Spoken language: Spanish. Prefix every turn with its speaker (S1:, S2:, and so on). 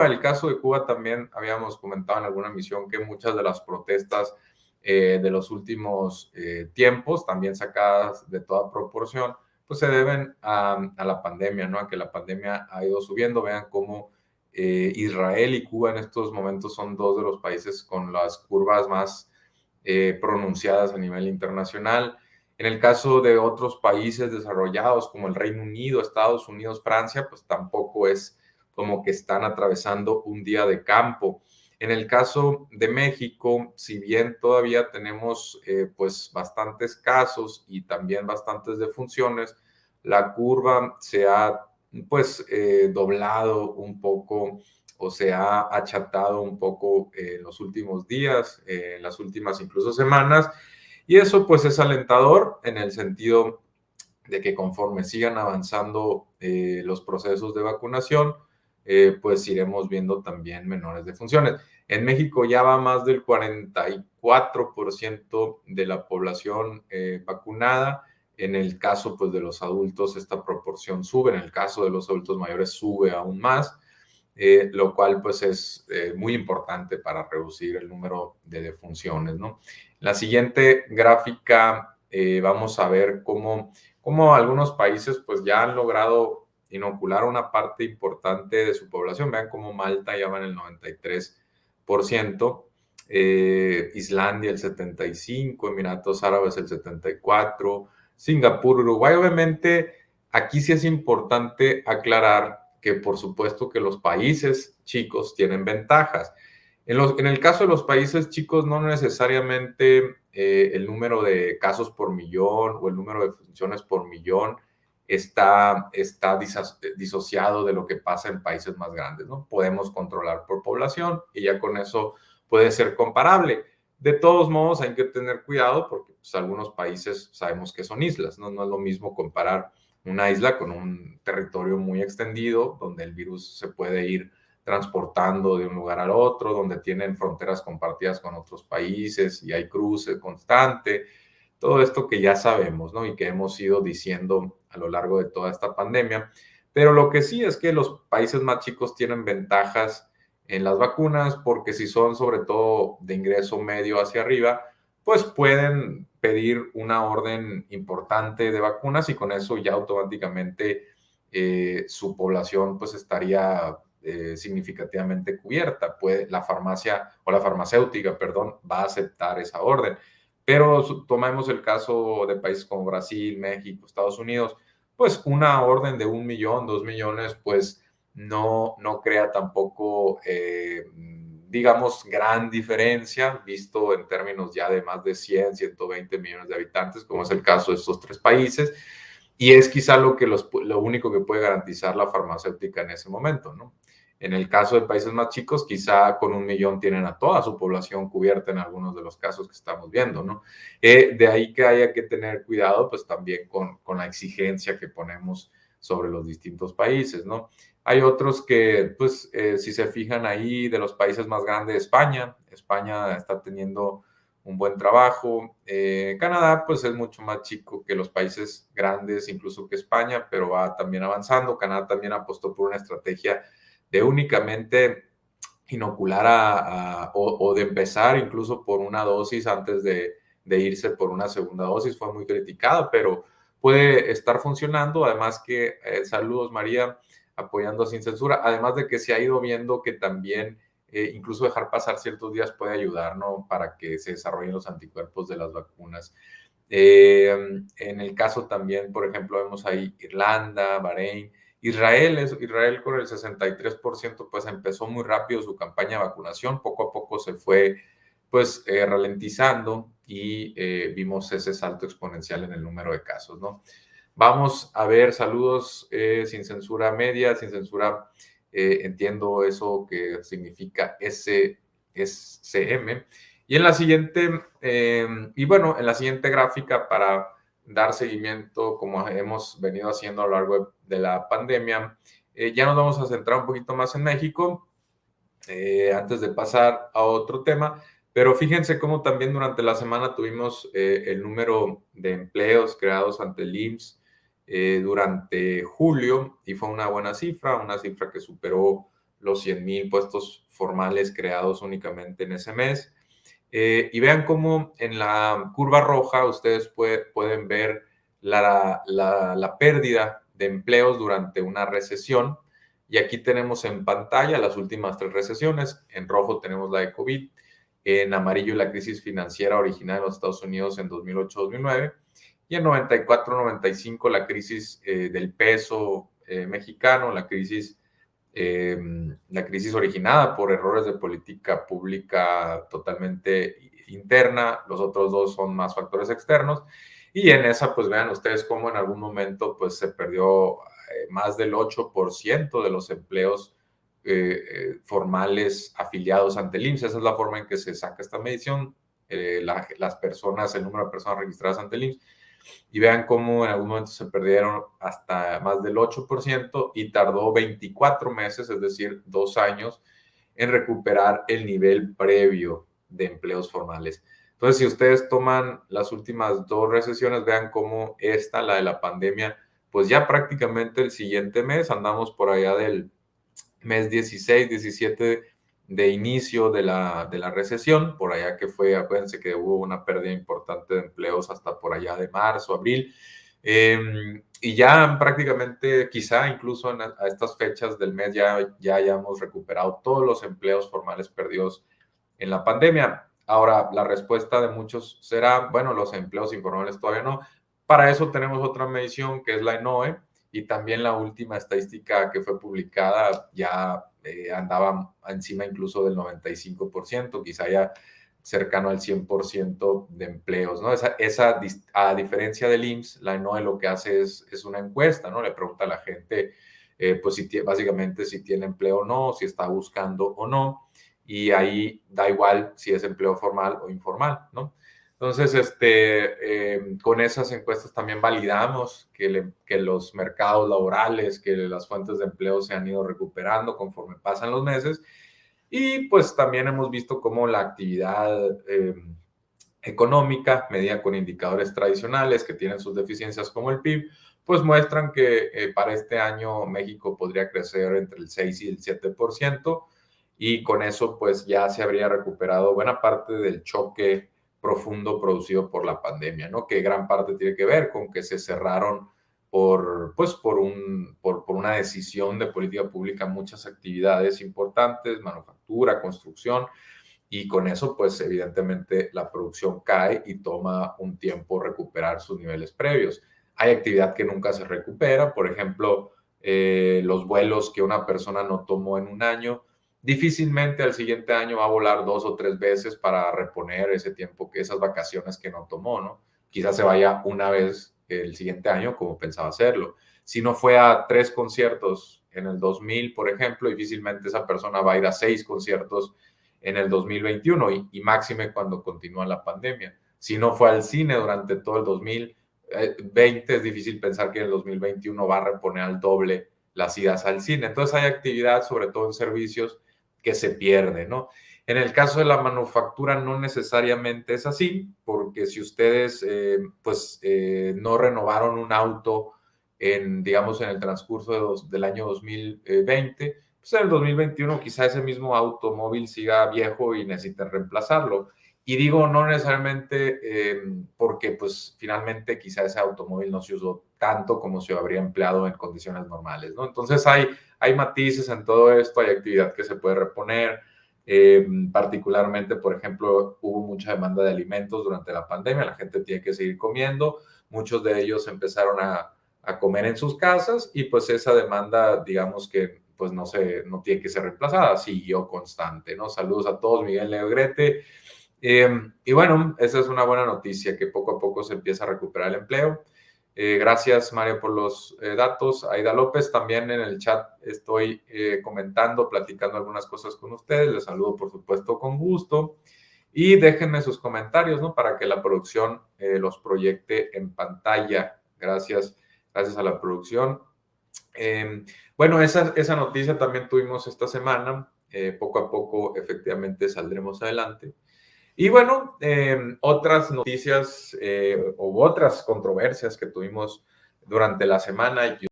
S1: En el caso de Cuba también habíamos comentado en alguna emisión que muchas de las protestas de los últimos tiempos, también sacadas de toda proporción, pues se deben a la pandemia, ¿no? A que la pandemia ha ido subiendo. Vean cómo Israel y Cuba en estos momentos son dos de los países con las curvas más pronunciadas a nivel internacional. En el caso de otros países desarrollados como el Reino Unido, Estados Unidos, Francia, pues tampoco es como que están atravesando un día de campo. En el caso de México, si bien todavía tenemos pues bastantes casos y también bastantes defunciones, la curva se ha pues doblado un poco o se ha achatado un poco en los últimos días, en las últimas incluso semanas, y eso pues es alentador en el sentido de que conforme sigan avanzando los procesos de vacunación, pues iremos viendo también menores defunciones. En México ya va más del 44% de la población vacunada. En el caso pues, de los adultos, esta proporción sube. En el caso de los adultos mayores, sube aún más. Lo cual pues es muy importante para reducir el número de defunciones, ¿no? La siguiente gráfica vamos a ver cómo algunos países pues ya han logrado inocular una parte importante de su población. Vean cómo Malta ya va en el 93%, Islandia el 75%, Emiratos Árabes el 74%, Singapur, Uruguay. Obviamente aquí sí es importante aclarar que por supuesto que los países chicos tienen ventajas. En el caso de los países chicos, no necesariamente el número de casos por millón o el número de funciones por millón está disociado de lo que pasa en países más grandes, ¿no? Podemos controlar por población y ya con eso puede ser comparable. De todos modos, hay que tener cuidado porque pues, algunos países sabemos que son islas, ¿no? No es lo mismo comparar una isla con un territorio muy extendido donde el virus se puede ir transportando de un lugar al otro, donde tienen fronteras compartidas con otros países y hay cruce constante. Todo esto que ya sabemos, ¿no? Y que hemos ido diciendo a lo largo de toda esta pandemia. Pero lo que sí es que los países más chicos tienen ventajas en las vacunas porque si son sobre todo de ingreso medio hacia arriba, pues pueden pedir una orden importante de vacunas y con eso ya automáticamente su población pues estaría significativamente cubierta. La farmacia o la farmacéutica, perdón, va a aceptar esa orden. Pero tomemos el caso de países como Brasil, México, Estados Unidos, pues una orden de 1 millón, 2 millones, pues no crea tampoco, digamos, gran diferencia, visto en términos ya de más de 100, 120 millones de habitantes, como es el caso de estos tres países, y es quizá lo único que puede garantizar la farmacéutica en ese momento, ¿no? En el caso de países más chicos, quizá con 1 millón tienen a toda su población cubierta en algunos de los casos que estamos viendo, ¿no? De ahí que haya que tener cuidado, pues también con la exigencia que ponemos sobre los distintos países, ¿no? Hay otros que, pues, si se fijan ahí, de los países más grandes, España está teniendo un buen trabajo. Canadá, pues, es mucho más chico que los países grandes, incluso que España, pero va también avanzando. Canadá también apostó por una estrategia de únicamente inocular o de empezar incluso por una dosis antes de irse por una segunda dosis. Fue muy criticado, pero puede estar funcionando. Además que, saludos María, apoyando Sin Censura, además de que se ha ido viendo que también incluso dejar pasar ciertos días puede ayudar, ¿no? Para que se desarrollen los anticuerpos de las vacunas. En el caso también, por ejemplo, vemos ahí Irlanda, Bahrein, Israel con el 63%, pues empezó muy rápido su campaña de vacunación, poco a poco se fue pues ralentizando y vimos ese salto exponencial en el número de casos, ¿no? Vamos a ver, saludos, Sin Censura Media, Sin Censura, entiendo eso que significa SCM. Y en la siguiente, y bueno, en la siguiente gráfica para dar seguimiento, como hemos venido haciendo a lo largo de la pandemia, ya nos vamos a centrar un poquito más en México, antes de pasar a otro tema, pero fíjense cómo también durante la semana tuvimos el número de empleos creados ante el IMSS durante julio y fue una buena cifra, una cifra que superó los 100,000 puestos formales creados únicamente en ese mes. Y vean cómo en la curva roja ustedes pueden ver la pérdida de empleos durante una recesión. Y aquí tenemos en pantalla las últimas 3 recesiones. En rojo tenemos la de COVID, en amarillo la crisis financiera originada en los Estados Unidos en 2008-2009 y en 94-95 la crisis del peso mexicano, la crisis originada por errores de política pública totalmente interna. Los otros dos son más factores externos. Y en esa, pues vean ustedes cómo en algún momento pues se perdió más del 8% de los empleos formales afiliados ante el IMSS. Esa es la forma en que se saca esta medición. Las personas, el número de personas registradas ante el IMSS, y vean cómo en algún momento se perdieron hasta más del 8% y tardó 24 meses, es decir, 2 años, en recuperar el nivel previo de empleos formales. Entonces, si ustedes toman las últimas 2 recesiones, vean cómo esta, la de la pandemia, pues ya prácticamente el siguiente mes, andamos por allá del mes 16, 17 de inicio de la recesión, por allá que fue, acuérdense que hubo una pérdida importante de empleos hasta por allá de marzo, abril, y ya prácticamente, quizá incluso a estas fechas del mes ya hayamos recuperado todos los empleos formales perdidos en la pandemia. Ahora, la respuesta de muchos será, bueno, los empleos informales todavía no. Para eso tenemos otra medición que es la ENOE, y también la última estadística que fue publicada ya andaba encima incluso del 95%, quizá ya cercano al 100% de empleos, ¿no? A diferencia del IMSS, la ENOE lo que hace es una encuesta, ¿no? Le pregunta a la gente, pues básicamente si tiene empleo o no, si está buscando o no, y ahí da igual si es empleo formal o informal, ¿no? Entonces, con esas encuestas también validamos que los mercados laborales, que las fuentes de empleo se han ido recuperando conforme pasan los meses. Y pues también hemos visto cómo la actividad económica, medida con indicadores tradicionales que tienen sus deficiencias como el PIB, pues muestran que para este año México podría crecer entre el 6 y el 7%, y con eso pues ya se habría recuperado buena parte del choque profundo producido por la pandemia, ¿no? Que gran parte tiene que ver con que se cerraron por una decisión de política pública muchas actividades importantes, manufactura, construcción, y con eso, pues evidentemente la producción cae y toma un tiempo recuperar sus niveles previos. Hay actividad que nunca se recupera, por ejemplo, los vuelos que una persona no tomó en un año, difícilmente al siguiente año va a volar 2 o 3 veces para reponer ese tiempo, esas vacaciones que no tomó, ¿no? Quizás se vaya una vez el siguiente año como pensaba hacerlo. Si no fue a 3 conciertos en el 2000, por ejemplo, difícilmente esa persona va a ir a 6 conciertos en el 2021 y máxime cuando continúa la pandemia. Si no fue al cine durante todo el 2020, es difícil pensar que en el 2021 va a reponer al doble las idas al cine. Entonces hay actividad, sobre todo en servicios, que se pierde, ¿no? En el caso de la manufactura no necesariamente es así, porque si ustedes no renovaron un auto digamos, en el transcurso del año 2020, pues en el 2021 quizá ese mismo automóvil siga viejo y necesiten reemplazarlo. Y digo no necesariamente porque pues finalmente quizá ese automóvil no se usó tanto como se habría empleado en condiciones normales, ¿no? Entonces hay matices en todo esto, hay actividad que se puede reponer. Particularmente, por ejemplo, hubo mucha demanda de alimentos durante la pandemia, la gente tiene que seguir comiendo, muchos de ellos empezaron a comer en sus casas y pues esa demanda, digamos que pues no tiene que ser reemplazada, siguió constante, ¿no? Saludos a todos, Miguel Negrete. Y bueno, esa es una buena noticia, que poco a poco se empieza a recuperar el empleo. Gracias, Mario, por los datos. Aida López, también en el chat estoy comentando, platicando algunas cosas con ustedes. Les saludo, por supuesto, con gusto. Y déjenme sus comentarios, ¿no? Para que la producción los proyecte en pantalla. Gracias a la producción. Bueno, esa noticia también tuvimos esta semana. Poco a poco, efectivamente, saldremos adelante. Y bueno, otras noticias u otras controversias que tuvimos durante la semana.